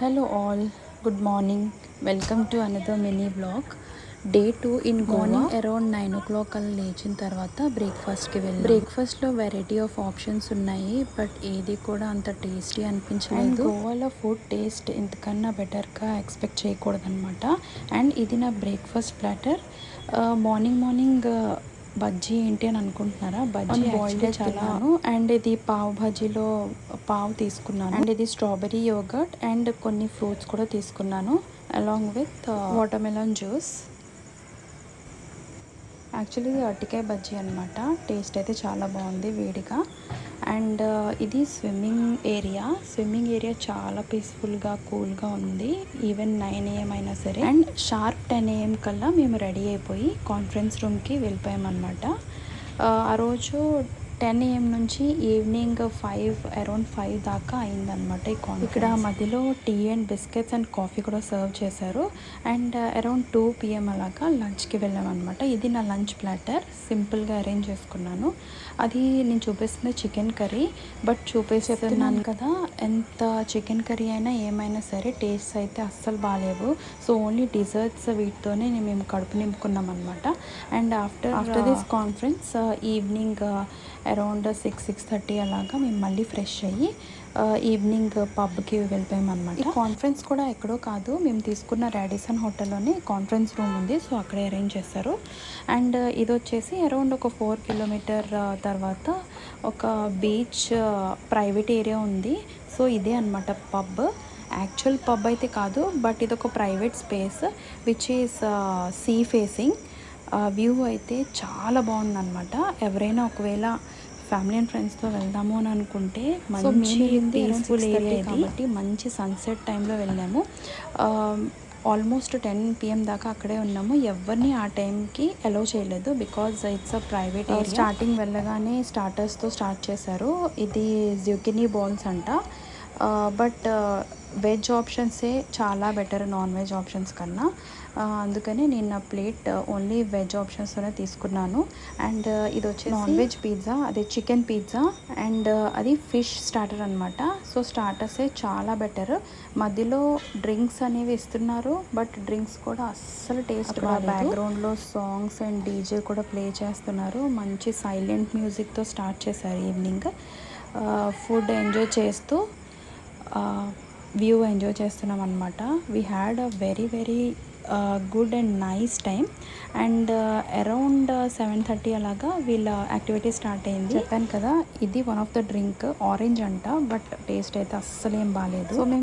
Hello all, good morning. Welcome to another mini vlog. Day 2 in Goa. Morning around 9 o'clock అలా లేచిన తర్వాత బ్రేక్ఫాస్ట్కి వెళ్ళాం. బ్రేక్ఫాస్ట్లో వెరైటీ ఆఫ్ ఆప్షన్స్ ఉన్నాయి, బట్ ఏది కూడా అంత టేస్టీ అనిపించలేదు. గోవాలో ఫుడ్ టేస్ట్ ఇంతకన్నా బెటర్గా ఎక్స్పెక్ట్ చేయకూడదనమాట. అండ్ ఇది నా బ్రేక్ఫాస్ట్ ప్లాటర్. మార్నింగ్ బజ్జీ ఏంటి అని అనుకుంటున్నారా? బజ్జీ బాయిల్డ్ చాలాను. అండ్ ఇది పావ్ భాజీలో పావ్ తీసుకున్నాను. అండ్ ఇది స్ట్రాబెరీ యోగర్ట్ అండ్ కొన్ని ఫ్రూట్స్ కూడా తీసుకున్నాను, along with watermelon juice. Actually ఇది అరటికాయ బజ్జీ అనమాట. టేస్ట్ అయితే చాలా బాగుంది వేడిగా. అండ్ ఇది స్విమ్మింగ్ ఏరియా చాలా పీస్ఫుల్గా కూల్గా ఉంది. ఈవెన్ 9 AM అయినా సరే. అండ్ షార్ప్ 10 AM కల్లా మేము రెడీ అయిపోయి కాన్ఫరెన్స్ రూమ్కి వెళ్ళిపోయామన్నమాట. ఆ రోజు 10 AM నుంచి ఈవినింగ్ అరౌండ్ 5 దాకా అయిందనమాట ఈ కాన్ఫరెన్స్. ఇక్కడ మధ్యలో tea and biscuits and coffee కూడా సర్వ్ చేశారు. అండ్ అరౌండ్ 2 PM అలాగా లంచ్కి వెళ్ళామన్నమాట. ఇది నా లంచ్ ప్లాటర్, సింపుల్గా అరేంజ్ చేసుకున్నాను. అది నేను చూపిస్తుంది చికెన్ కర్రీ, బట్ చూపిస్తున్నాను కదా, ఎంత చికెన్ కర్రీ అయినా ఏమైనా సరే టేస్ట్ అయితే అస్సలు బాగాలేవు. సో ఓన్లీ డిజర్ట్స్ వీటితోనే మేము కడుపు నింపుకున్నాం అనమాట. And after this conference evening around 6:30 అలాగా మేము మళ్ళీ ఫ్రెష్ అయ్యి ఈవినింగ్ పబ్కి వెళ్ళిపోయామన్నమాట. ఈ కాన్ఫరెన్స్ కూడా ఎక్కడో కాదు, మేము తీసుకున్న రాడిసన్ హోటల్లోనే కాన్ఫరెన్స్ రూమ్ ఉంది, సో అక్కడే అరేంజ్ చేస్తారు. అండ్ ఇది వచ్చేసి అరౌండ్ ఒక 4 కిలోమీటర్ తర్వాత ఒక బీచ్ ప్రైవేట్ ఏరియా ఉంది. సో ఇదే అనమాట పబ్. యాక్చువల్ పబ్ అయితే కాదు, బట్ ఇది ఒక private space which is see facing. View అయితే చాలా బాగుందన్నమాట. ఎవరైనా ఒకవేళ ఫ్యామిలీ అండ్ ఫ్రెండ్స్తో వెళ్దాము అని అనుకుంటే మంచి పీస్ఫుల్ ఏరియా కాబట్టి మంచి సన్సెట్ టైంలో వెళ్ళాము. ఆల్మోస్ట్ 10 PM దాకా అక్కడే ఉన్నాము. ఎవరిని ఆ టైంకి అలౌ చేయలేదు, because it's a private area. Starting వెళ్ళగానే స్టార్టర్స్తో స్టార్ట్ చేశారు. ఇది జుకినీ బాల్స్ అంట, బట్ వెజ్ ఆప్షన్సే చాలా బెటర్ నాన్ వెజ్ ఆప్షన్స్ కన్నా. అందుకని నేను నా ప్లేట్ ఓన్లీ వెజ్ ఆప్షన్స్తోనే తీసుకున్నాను. అండ్ ఇది వచ్చి నాన్ వెజ్ పిజ్జా, అదే చికెన్ పిజ్జా, అండ్ అది ఫిష్ స్టార్టర్ అనమాట. సో స్టార్టర్సే చాలా బెటర్. మధ్యలో డ్రింక్స్ అనేవి ఇస్తున్నారు, బట్ డ్రింక్స్ కూడా అస్సలు టేస్ట్ బాగా. బ్యాక్గ్రౌండ్లో సాంగ్స్ అండ్ డీజే కూడా ప్లే చేస్తున్నారు. మంచి సైలెంట్ మ్యూజిక్తో స్టార్ట్ చేశారు ఈవినింగ్. ఫుడ్ ఎంజాయ్ చేస్తూ వ్యూ ఎంజాయ్ చేస్తున్నాం అనమాట. We had a very good and nice time. And around 7:30 అలాగా వీళ్ళ యాక్టివిటీ స్టార్ట్ అయింది. చెప్పాను కదా, ఇది one of the drink orange అంట, బట్ టేస్ట్ అయితే అస్సలు ఏం బాగాలేదు. సో మేము